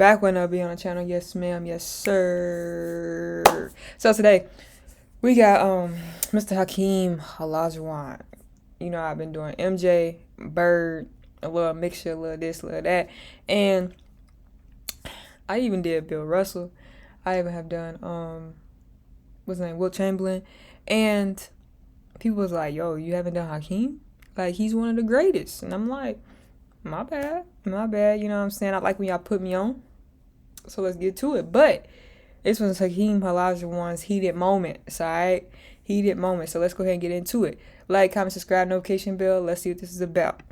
Back when I'll be on the channel. Yes, ma'am. Yes, sir. So today we got Mr. Hakeem Olajuwon. You know, I've been doing MJ, Bird, a little mixture, a little this, a little that, and I even did Bill Russell. I even have done what's his name, Wilt Chamberlain, and people was like, "Yo, you haven't done Hakeem? Like, he's one of the greatest." And I'm like, my bad. You know what I'm saying? I like when y'all put me on. So let's get to it. But this was Hakeem Olajuwon's heated moments, alright? Heated moments. So let's go ahead and get into it. Like, comment, subscribe, notification bell. Let's see what this is about.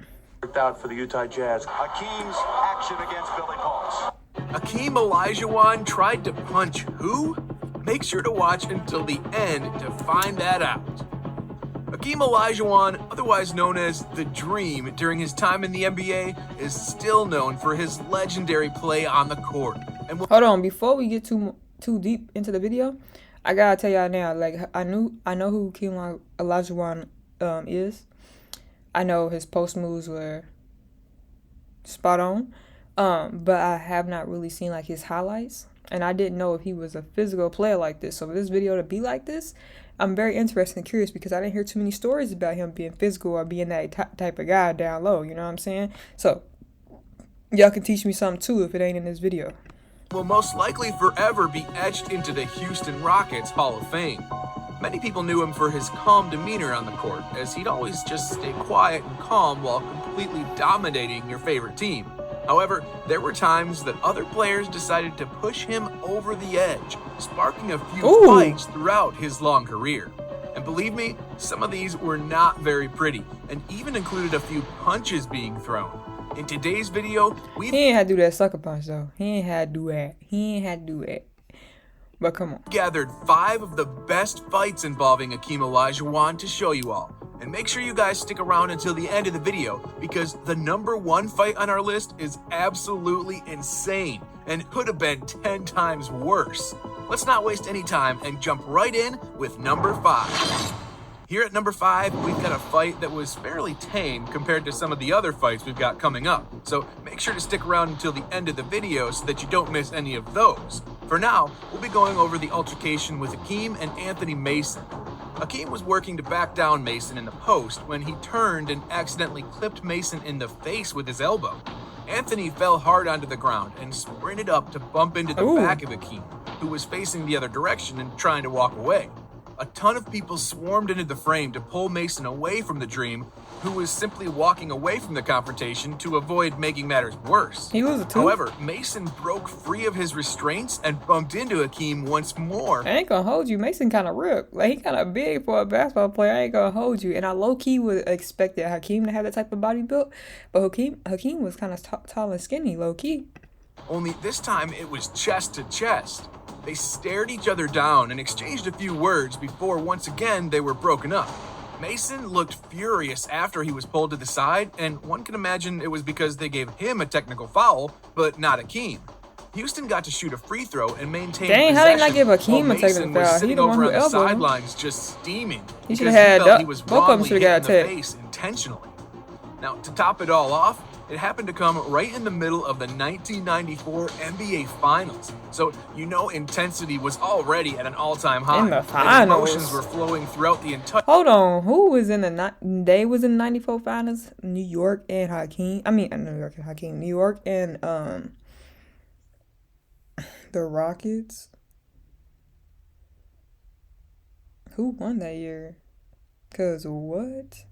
Worked out for the Utah Jazz. Hakeem's action against Billy Pauls. Hakeem Olajuwon tried to punch who? Make sure to watch until the end to find that out. Hakeem Olajuwon, otherwise known as The Dream during his time in the NBA, is still known for his legendary play on the court. And hold on, before we get too deep into the video, I gotta tell y'all now, like, I know who Hakeem Olajuwon is. I know his post moves were spot on, but I have not really seen like his highlights, and I didn't know if he was a physical player like this. So for this video to be like this, I'm very interested and curious because I didn't hear too many stories about him being physical or being that type of guy down low. You know what I'm saying? So y'all can teach me something too if it ain't in this video. Will most likely forever be etched into the Houston Rockets Hall of Fame. Many people knew him for his calm demeanor on the court, as he'd always just stay quiet and calm while completely dominating your favorite team. However, there were times that other players decided to push him over the edge, sparking a few fights throughout his long career. And believe me, some of these were not very pretty, and even included a few punches being thrown. In today's video, he ain't had to do that sucker punch though. He ain't had to do that. But come on. Gathered 5 of the best fights involving Hakeem Olajuwon to show you all. And make sure you guys stick around until the end of the video, because the #1 fight on our list is absolutely insane and could have been 10 times worse. Let's not waste any time and jump right in with number 5. Here at number 5, we've got a fight that was fairly tame compared to some of the other fights we've got coming up. So make sure to stick around until the end of the video so that you don't miss any of those. For now, we'll be going over the altercation with Hakeem and Anthony Mason. Hakeem was working to back down Mason in the post when he turned and accidentally clipped Mason in the face with his elbow. Anthony fell hard onto the ground and sprinted up to bump into the back of Hakeem, who was facing the other direction and trying to walk away. A ton of people swarmed into the frame to pull Mason away from the Dream, who was simply walking away from the confrontation to avoid making matters worse. He was a tooth. However, Mason broke free of his restraints and bumped into Hakeem once more. I ain't gonna hold you. Mason kind of ripped. Like, he kind of big for a basketball player. I ain't gonna hold you. And I low-key would expect that Hakeem to have that type of body built, but Hakeem was kind of tall and skinny, low-key. Only this time it was chest to chest. They stared each other down and exchanged a few words before once again they were broken up. Mason looked furious after he was pulled to the side, and one can imagine it was because they gave him a technical foul, but not Hakeem. Houston got to shoot a free throw and maintain possession. How did not give Hakeem a technical foul? Was sitting over on the sidelines just steaming. He should have had he was wrongly hit in the face intentionally. Now, to top it all off, it happened to come right in the middle of the 1994 NBA Finals. So, you know, intensity was already at an all-time high. In the finals. Emotions were flowing throughout the entire... Hold on. Who was in the... They was in the 94 Finals? New York and Hakeem. I mean, New York and Hakeem. New York and, the Rockets. Who won that year? Because what?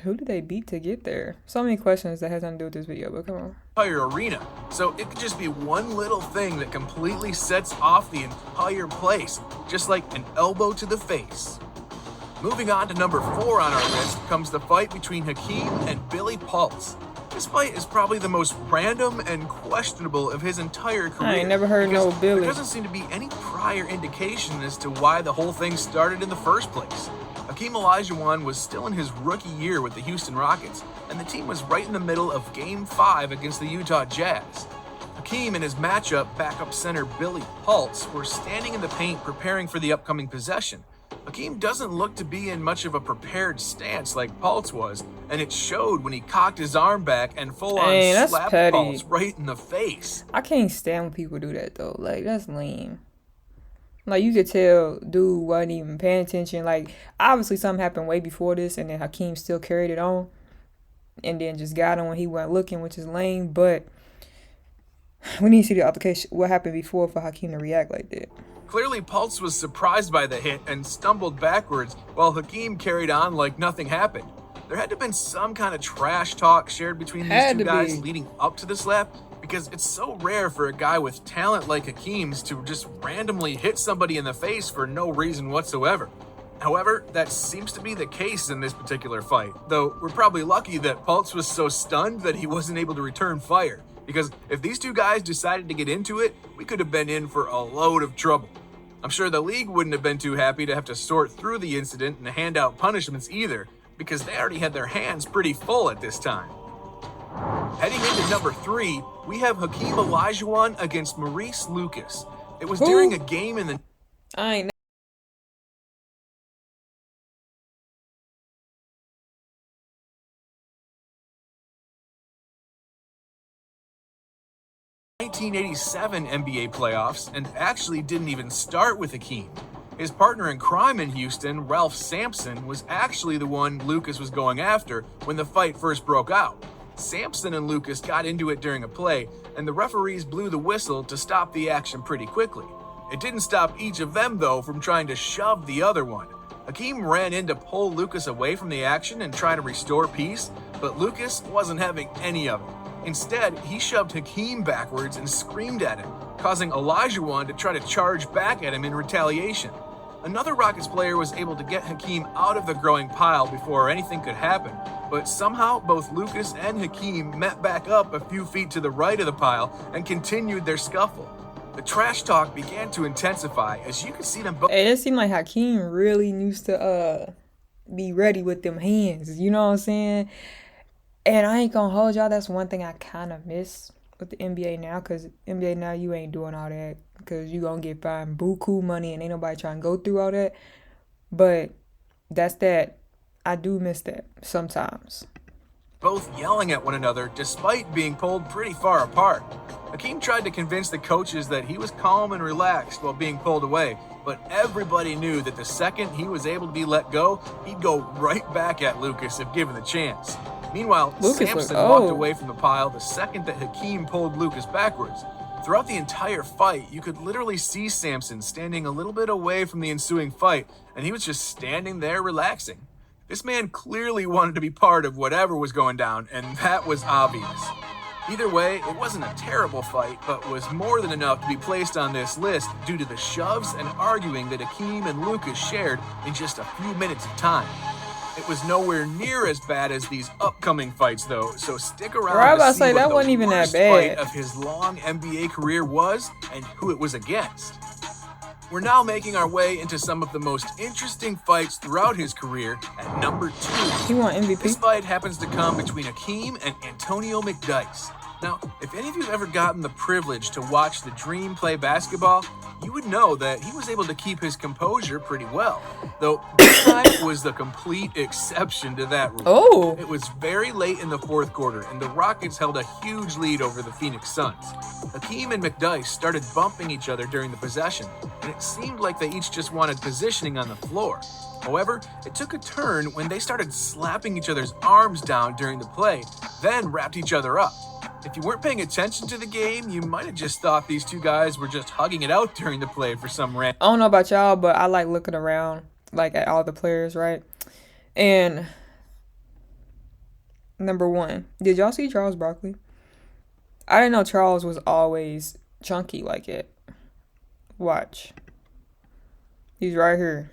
Who did they beat to get there? So many questions that has nothing to do with this video, but come on. Entire arena. So it could just be one little thing that completely sets off the entire place, just like an elbow to the face. Moving on to number 4 on our list comes the fight between Hakeem and Billy Pauls. This fight is probably the most random and questionable of his entire career. I ain't never heard no Billy. There doesn't seem to be any prior indication as to why the whole thing started in the first place. Hakeem Olajuwon was still in his rookie year with the Houston Rockets, and the team was right in the middle of Game 5 against the Utah Jazz. Hakeem and his matchup backup center Billy Pauls were standing in the paint preparing for the upcoming possession. Hakeem doesn't look to be in much of a prepared stance like Pauls was, and it showed when he cocked his arm back and full-on Dang, that's slapped petty. Pulse right in the face. I can't stand when people do that though. Like, that's lame. Like, you could tell dude wasn't even paying attention. Like, obviously something happened way before this, and then Hakeem still carried it on, and then just got him when he wasn't looking, which is lame. But we need to see the altercation, what happened before for Hakeem to react like that. Clearly, Pulse was surprised by the hit and stumbled backwards while Hakeem carried on like nothing happened. There had to have been some kind of trash talk shared between these two guys leading up to the slap, because it's so rare for a guy with talent like Hakeem's to just randomly hit somebody in the face for no reason whatsoever. However, that seems to be the case in this particular fight, though we're probably lucky that Pulse was so stunned that he wasn't able to return fire, because if these two guys decided to get into it, we could have been in for a load of trouble. I'm sure the league wouldn't have been too happy to have to sort through the incident and hand out punishments either, because they already had their hands pretty full at this time. Heading into number 3, we have Hakeem Olajuwon against Maurice Lucas. It was during a game in the I ain't 1987 NBA playoffs, and actually didn't even start with Hakeem. His partner in crime in Houston, Ralph Sampson, was actually the one Lucas was going after when the fight first broke out. Sampson and Lucas got into it during a play, and the referees blew the whistle to stop the action pretty quickly. It didn't stop each of them, though, from trying to shove the other one. Hakeem ran in to pull Lucas away from the action and try to restore peace, but Lucas wasn't having any of it. Instead, he shoved Hakeem backwards and screamed at him, causing Olajuwon to try to charge back at him in retaliation. Another Rockets player was able to get Hakeem out of the growing pile before anything could happen, but somehow both Lucas and Hakeem met back up a few feet to the right of the pile and continued their scuffle. The trash talk began to intensify as you could see them both. Hey, it seemed like Hakeem really used to be ready with them hands. You know what I'm saying? And I ain't gonna hold y'all. That's one thing I kind of miss with the NBA now, because NBA now you ain't doing all that, because you gonna get fined buku money and ain't nobody trying to go through all that. But that's that. I do miss that sometimes. Both yelling at one another despite being pulled pretty far apart. Hakeem tried to convince the coaches that he was calm and relaxed while being pulled away, but everybody knew that the second he was able to be let go, he'd go right back at Lucas if given the chance. Meanwhile, Sampson walked away from the pile the second that Hakeem pulled Lucas backwards. Throughout the entire fight, you could literally see Sampson standing a little bit away from the ensuing fight, and he was just standing there relaxing. This man clearly wanted to be part of whatever was going down, and that was obvious. Either way, it wasn't a terrible fight, but was more than enough to be placed on this list due to the shoves and arguing that Hakeem and Lucas shared in just a few minutes of time. It was nowhere near as bad as these upcoming fights, though, so stick around to see what the worst fight of his long NBA career was and who it was against. We're now making our way into some of the most interesting fights throughout his career at number 2. He won MVP. This fight happens to come between Hakeem and Antonio McDyess. Now, if any of you have ever gotten the privilege to watch the Dream play basketball, you would know that he was able to keep his composure pretty well. Though this time was the complete exception to that rule. Oh. It was very late in the fourth quarter, and the Rockets held a huge lead over the Phoenix Suns. Hakeem and McDyess started bumping each other during the possession, and it seemed like they each just wanted positioning on the floor. However, it took a turn when they started slapping each other's arms down during the play, then wrapped each other up. If you weren't paying attention to the game, you might have just thought these two guys were just hugging it out during the play for some random. I don't know about y'all, but I like looking around, like, at all the players, right? And number 1, did y'all see Charles Barkley? I didn't know Charles was always chunky like it. Watch. He's right here.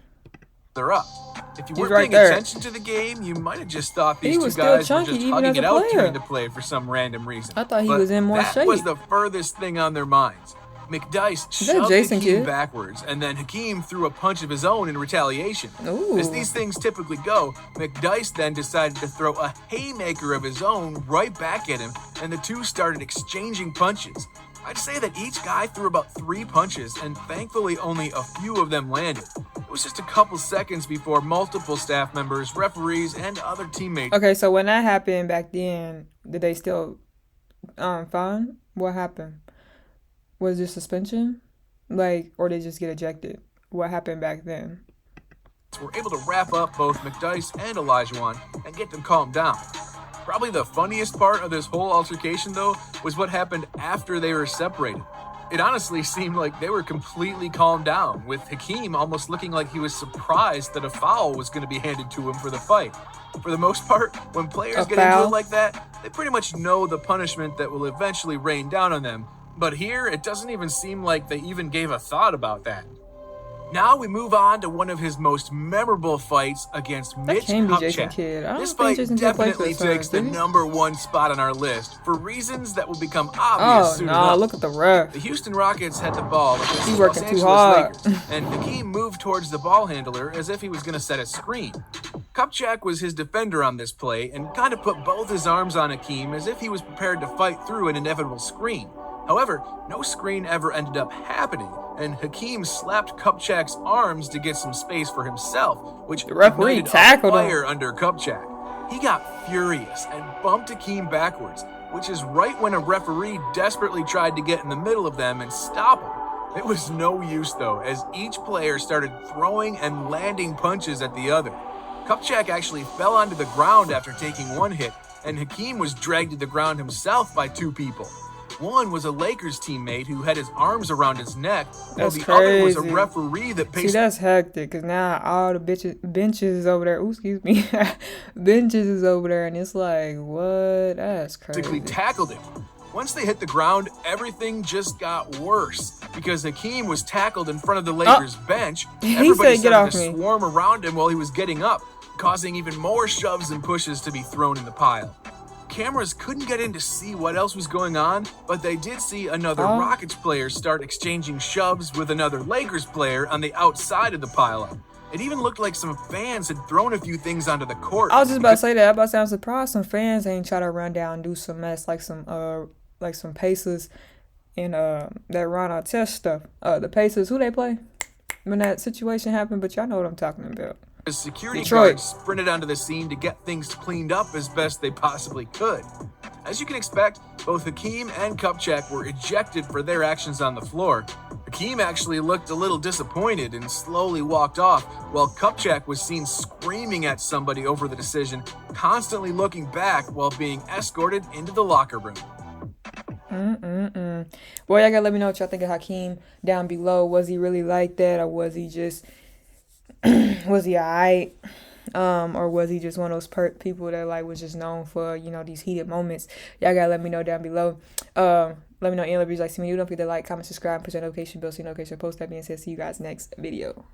They're up. If you weren't right paying there. attention to the game, you might have just thought these He two was still guys were chunky just even hugging as a it out player. during the play for some random reason. I thought he But was in more that shape. was the furthest thing on their minds. McDyess that shoved Jason Hakeem Kidd? backwards, and then Hakeem threw a punch of his own in retaliation. Ooh. As these things typically go, McDyess then decided to throw a haymaker of his own right back at him, and the two started exchanging punches. I'd say that each guy threw about 3 punches, and thankfully only a few of them landed. It was just a couple seconds before multiple staff members, referees, and other teammates. Okay, so when that happened back then, did they still fine? What happened? Was there suspension? Like, or they just get ejected? What happened back then? Were able to wrap up both McDyess and Olajuwon and get them calmed down. Probably the funniest part of this whole altercation, though, was what happened after they were separated. It honestly seemed like they were completely calmed down, with Hakeem almost looking like he was surprised that a foul was going to be handed to him for the fight. For the most part, when players get into it like that, they pretty much know the punishment that will eventually rain down on them. But here, it doesn't even seem like they even gave a thought about that. Now we move on to one of his most memorable fights against Mitch Kupchak. This fight definitely takes the #1 spot on our list for reasons that will become obvious soon enough. Look at the ref. The Houston Rockets had the ball against the Los working too Angeles hard. Lakers, and Hakeem moved towards the ball handler as if he was going to set a screen. Kupchak was his defender on this play and kind of put both his arms on Hakeem as if he was prepared to fight through an inevitable screen. However, no screen ever ended up happening, and Hakeem slapped Kupchak's arms to get some space for himself, which the referee tackled him under Kupchak. He got furious and bumped Hakeem backwards, which is right when a referee desperately tried to get in the middle of them and stop him. It was no use, though, as each player started throwing and landing punches at the other. Kupchak actually fell onto the ground after taking one hit, and Hakeem was dragged to the ground himself by two people. One was a Lakers teammate who had his arms around his neck, while the other was a referee that paced. See, that's hectic, because now all the benches is over there. Ooh, excuse me. Benches is over there, and it's like, what? That's crazy. Tackled him. Once they hit the ground, everything just got worse, because Hakeem was tackled in front of the Lakers bench. Everybody started to swarm around him while he was getting up, causing even more shoves and pushes to be thrown in the pile. Cameras couldn't get in to see what else was going on, but they did see another Rockets player start exchanging shoves with another Lakers player on the outside of the pileup. It even looked like some fans had thrown a few things onto the court. I was just about to say that. I'm surprised some fans ain't try to run down and do some mess like some Pacers and that Ron Artest stuff. The Pacers, who they play when that situation happened, but y'all know what I'm talking about. Security guards sprinted onto the scene to get things cleaned up as best they possibly could. As you can expect, both Hakeem and Kupchak were ejected for their actions on the floor. Hakeem actually looked a little disappointed and slowly walked off, while Kupchak was seen screaming at somebody over the decision, constantly looking back while being escorted into the locker room. Boy, y'all gotta let me know what y'all think of Hakeem down below. Was he really like that, or was he just was he alright? Or was he just one of those people that like was just known for, these heated moments? Y'all gotta let me know down below. Let me know any reviews like see me. Don't forget to like, comment, subscribe, push that notification bell so you know in case I post. That being said, see you guys next video.